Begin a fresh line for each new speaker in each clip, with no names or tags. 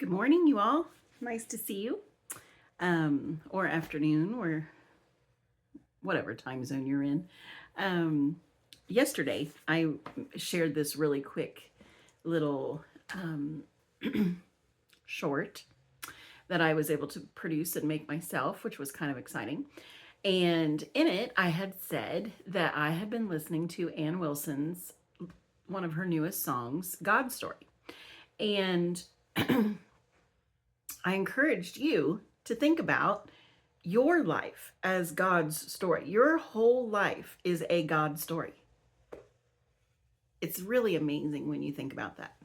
Good morning, you all. Nice to see you. Or afternoon, or whatever time zone you're in. Um, Yesterday, I shared this really quick little short that I was able to produce and make myself, which was kind of exciting. And in it, I had said that I had been listening to Ann Wilson's one of her newest songs, God Story. And I encouraged you to think about your life as God's story. Your whole life is a God story. It's really amazing when you think about that.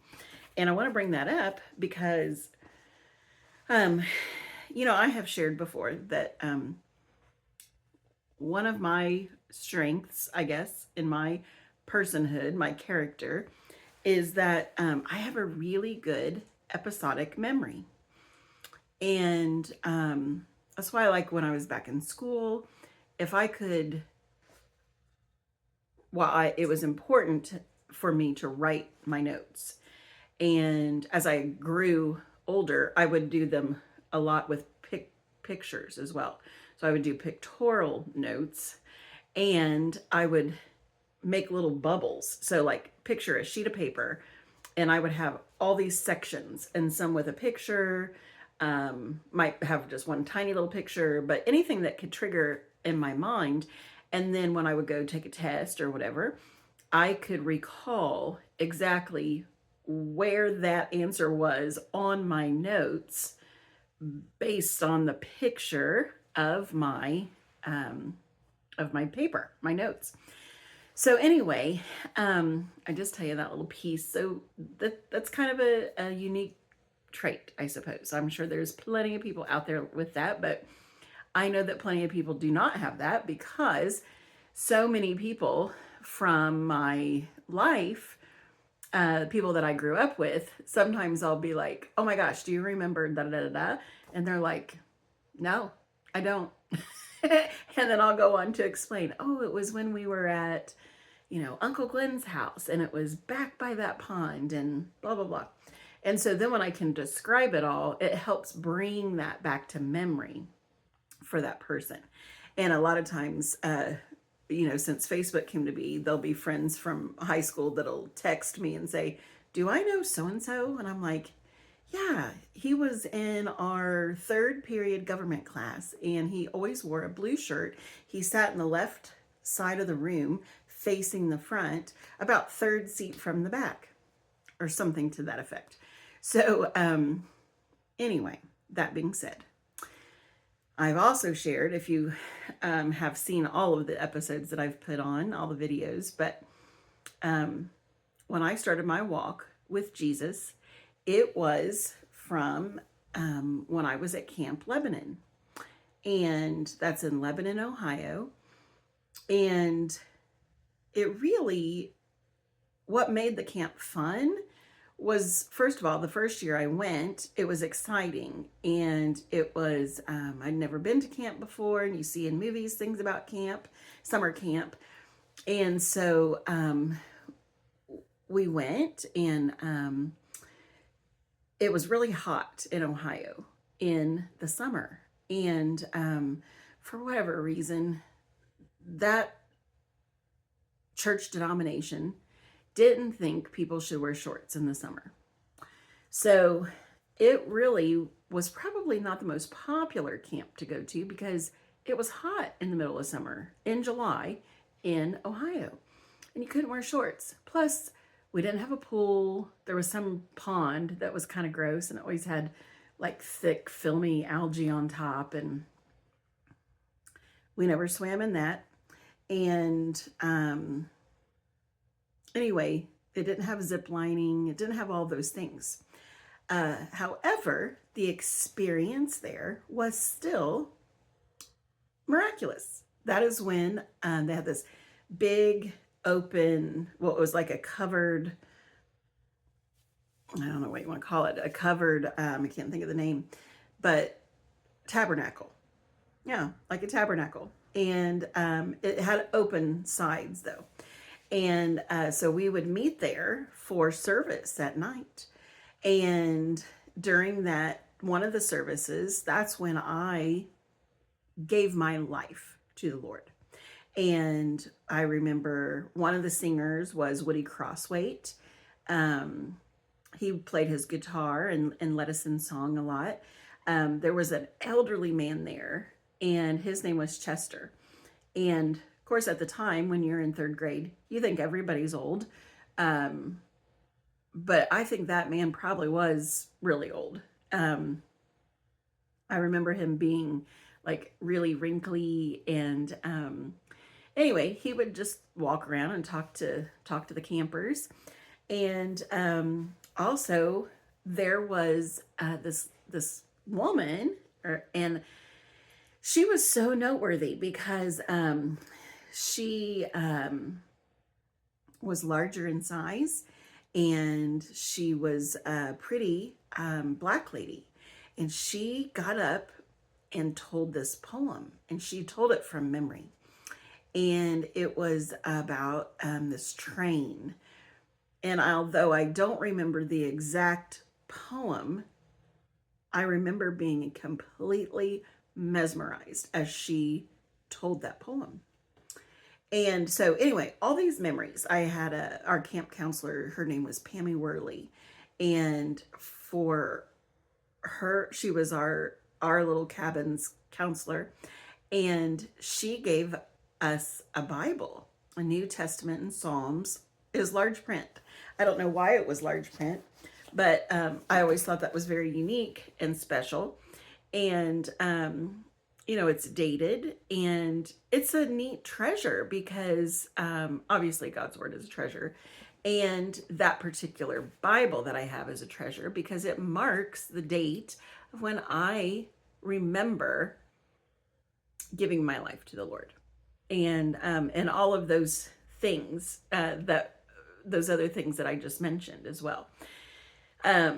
And I want to bring that up because, um, I have shared before that one of my strengths, I guess, in my personhood, my character, is that I have a really good episodic memory. And that's why, like, when I was back in school, if I could, it was important for me to write my notes. And as I grew older, I would do them a lot with pictures as well. So I would do pictorial notes, and I would make little bubbles. So, like, picture a sheet of paper, and I would have all these sections, and some with a picture, might have just one tiny little picture, but anything that could trigger in my mind. And then when I would go take a test or whatever, I could recall exactly where that answer was on my notes based on the picture of my paper, my notes. So anyway, I just tell you that little piece. So that's kind of a unique trait, I suppose. I'm sure there's plenty of people out there with that, but I know that plenty of people do not have that because so many people from my life, people that I grew up with, sometimes I'll be like, "Oh my gosh, do you remember da da da da?" And they're like, "No, I don't." And then I'll go on to explain, "Oh, it was when we were at, Uncle Glenn's house, and it was back by that pond, and blah blah blah." And so then when I can describe it all, it helps bring that back to memory for that person. And a lot of times, since Facebook came to be, there'll be friends from high school that'll text me and say, "Do I know so and so?" And I'm like, "Yeah, he was in our third period government class, and he always wore a blue shirt. He sat in the left side of the room facing the front, about third seat from the back," or something to that effect. So, anyway, that being said, I've also shared, if you have seen all of the episodes that I've put on, all the videos, but when I started my walk with Jesus, it was from when I was at Camp Lebanon. And that's in Lebanon, Ohio. And it really, what made the camp fun was, first of all, the first year I went, it was exciting. And it was, I'd never been to camp before. And you see in movies things about camp, summer camp. And so we went, and it was really hot in Ohio in the summer. And for whatever reason, that church denomination didn't think people should wear shorts in the summer. So it really was probably not the most popular camp to go to because it was hot in the middle of summer in July in Ohio, and you couldn't wear shorts. Plus, we didn't have a pool. There was some pond that was kind of gross, and it always had like thick, filmy algae on top, and we never swam in that. And anyway, it didn't have zip lining. It didn't have all those things. However, the experience there was still miraculous. That is when they had this big open, well, it was like a covered, I don't know what you want to call it, a covered, I can't think of the name, but tabernacle. Yeah, like a tabernacle. And it had open sides though. And so we would meet there for service at night. And during that one of the services, that's when I gave my life to the Lord. And I remember one of the singers was Woody Crossweight. He played his guitar and led us in song a lot. There was an elderly man there, and his name was Chester. And of course, at the time when you're in third grade, you think everybody's old. But I think that man probably was really old. I remember him being like really wrinkly, and anyway, he would just walk around and talk to the campers. And also there was this woman, and she was so noteworthy because she was larger in size, and she was a pretty black lady. And she got up and told this poem, and she told it from memory. And it was about this train. And although I don't remember the exact poem, I remember being completely mesmerized as she told that poem. And so anyway, all these memories. I had our camp counselor, her name was Pammy Worley. And for her, she was our little cabin's counselor. And she gave us a Bible, a New Testament and Psalms. It was large print. I don't know why it was large print, but I always thought that was very unique and special. And, it's dated, and it's a neat treasure because obviously God's Word is a treasure. And that particular Bible that I have is a treasure because it marks the date of when I remember giving my life to the Lord. And all of those things, those other things that I just mentioned as well. Yeah,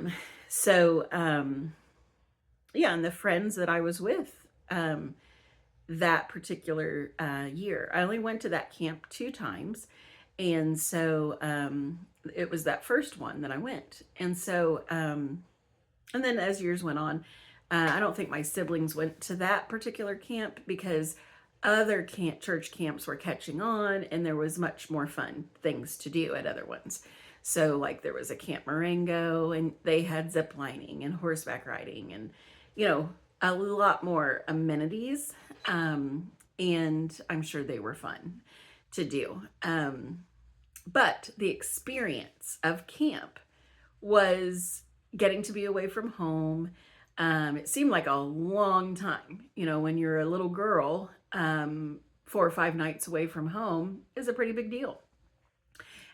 and the friends that I was with that particular year. I only went to that camp 2 times. And so it was that first one that I went. And so, and then as years went on, I don't think my siblings went to that particular camp because other church camps were catching on, and there was much more fun things to do at other ones. So like there was a Camp Marengo, and they had zip lining and horseback riding and, a lot more amenities. And I'm sure they were fun to do. But the experience of camp was getting to be away from home. It seemed like a long time, when you're a little girl, 4 or 5 nights away from home is a pretty big deal.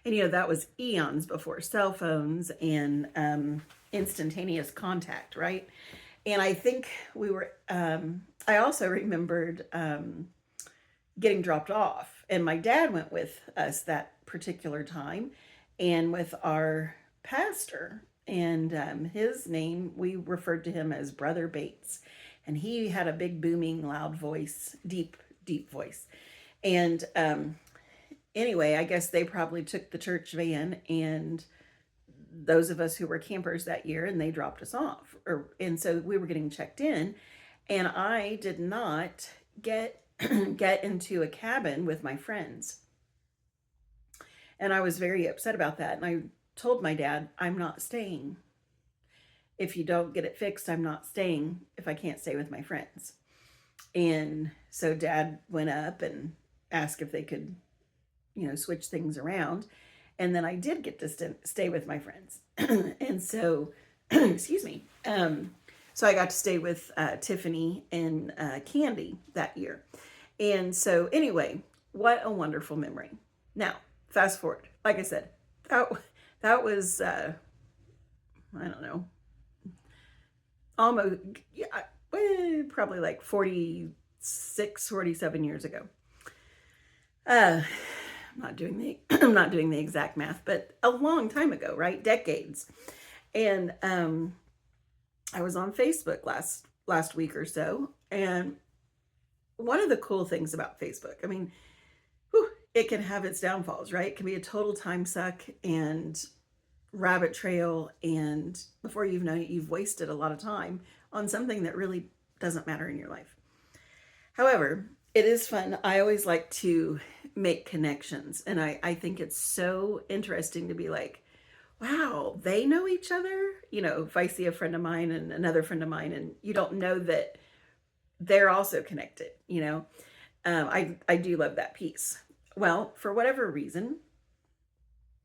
And, that was eons before cell phones and instantaneous contact, right? And I think we were, I also remembered getting dropped off. And my dad went with us that particular time, and with our pastor. And his name, we referred to him as Brother Bates. And he had a big, booming, loud voice, deep, deep voice. And anyway, I guess they probably took the church van and those of us who were campers that year, and they dropped us off. And so we were getting checked in, and I did not get into a cabin with my friends. And I was very upset about that. And I told my dad, I'm not staying. If you don't get it fixed, I'm not staying if I can't stay with my friends. And so Dad went up and asked if they could, switch things around. And then I did get to stay with my friends. And so, excuse me. So I got to stay with Tiffany and Candy that year. And so anyway, what a wonderful memory. Now, fast forward. Like I said, that was, I don't know, almost, probably like 46, 47 years ago. I'm not doing the exact math, but a long time ago, right? Decades. And I was on Facebook last week or so, and one of the cool things about Facebook, I mean, it can have its downfalls, right? It can be a total time suck and rabbit trail, and before you've known it, you've wasted a lot of time on something that really doesn't matter in your life. However, it is fun. I always like to make connections, and I think it's so interesting to be like, wow, they know each other. You know, if I see a friend of mine and another friend of mine, and you don't know that they're also connected, you know, I do love that piece. Well, for whatever reason,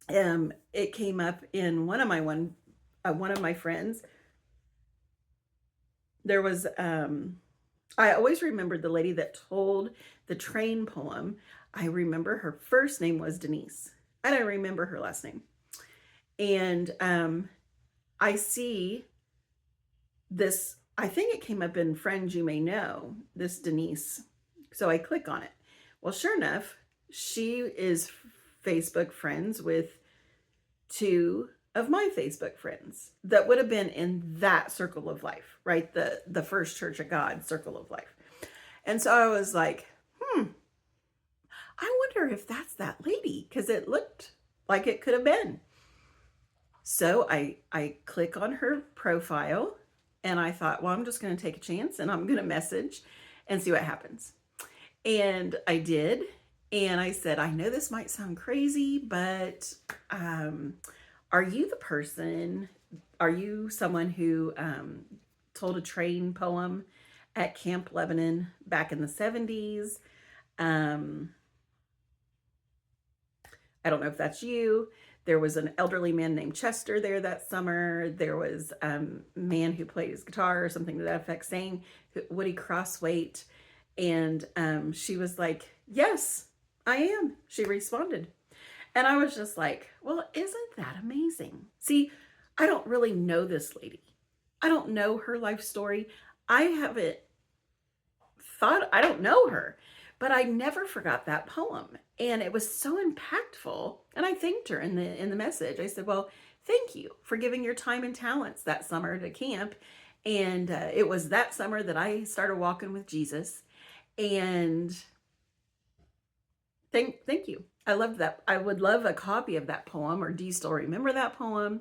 it came up in one of my friends. There was I always remembered the lady that told the train poem. I remember her first name was Denise. I don't remember her last name. And I see this, I think it came up in Friends You May Know, this Denise. So I click on it. Well, sure enough, she is Facebook friends with two of my Facebook friends that would have been in that circle of life, right? The First Church of God circle of life. And so I was like, I wonder if that's that lady, because it looked like it could have been. So I click on her profile, and I thought, well, I'm just going to take a chance and I'm going to message and see what happens. And I did. And I said, I know this might sound crazy, but are you the person? Are you someone who told a train poem at Camp Lebanon back in the 70s? I don't know if that's you. There was an elderly man named Chester there that summer. There was a man who played his guitar or something to that effect, saying Woody Crossweight. And she was like, yes, I am. She responded. And I was just like, well, isn't that amazing? See, I don't really know this lady. I don't know her life story. I haven't thought, I don't know her, but I never forgot that poem. And it was so impactful. And I thanked her in the message. I said, well, thank you for giving your time and talents that summer to camp. And it was that summer that I started walking with Jesus. And thank you. I loved that. I would love a copy of that poem, or do you still remember that poem?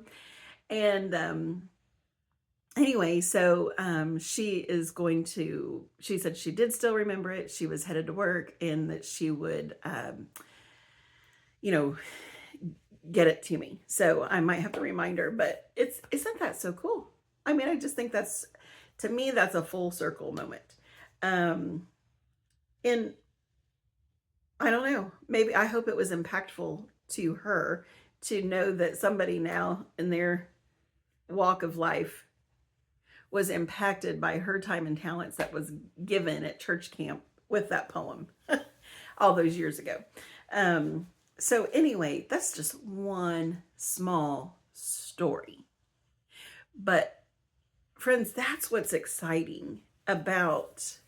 And anyway, so she said she did still remember it. She was headed to work, and that she would, you know, get it to me. So I might have to remind her, but isn't that so cool? I mean, I just think to me, that's a full circle moment. And I don't know, maybe I hope it was impactful to her to know that somebody now in their walk of life was impacted by her time and talents that was given at church camp with that poem all those years ago. So anyway, that's just one small story. But friends, that's what's exciting about,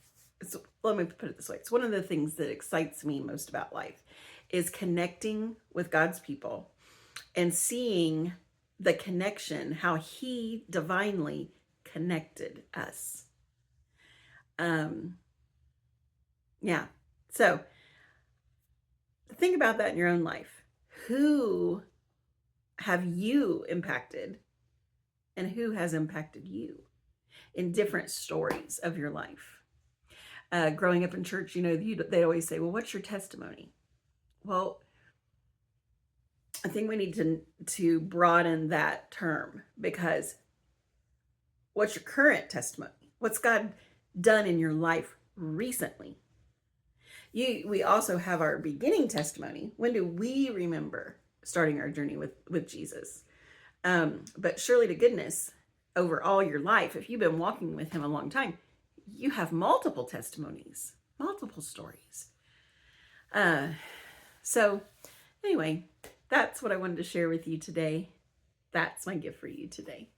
let me put it this way. It's one of the things that excites me most about life is connecting with God's people and seeing the connection, how he divinely connected us. Yeah. So think about that in your own life. Who have you impacted, and who has impacted you in different stories of your life? Growing up in church, you know, they always say, well, what's your testimony? Well, I think we need to broaden that term, because what's your current testimony? What's God done in your life recently? We also have our beginning testimony. When do we remember starting our journey with Jesus? But surely to goodness, over all your life, if you've been walking with him a long time, you have multiple testimonies, multiple stories. So anyway, that's what I wanted to share with you today. That's my gift for you today.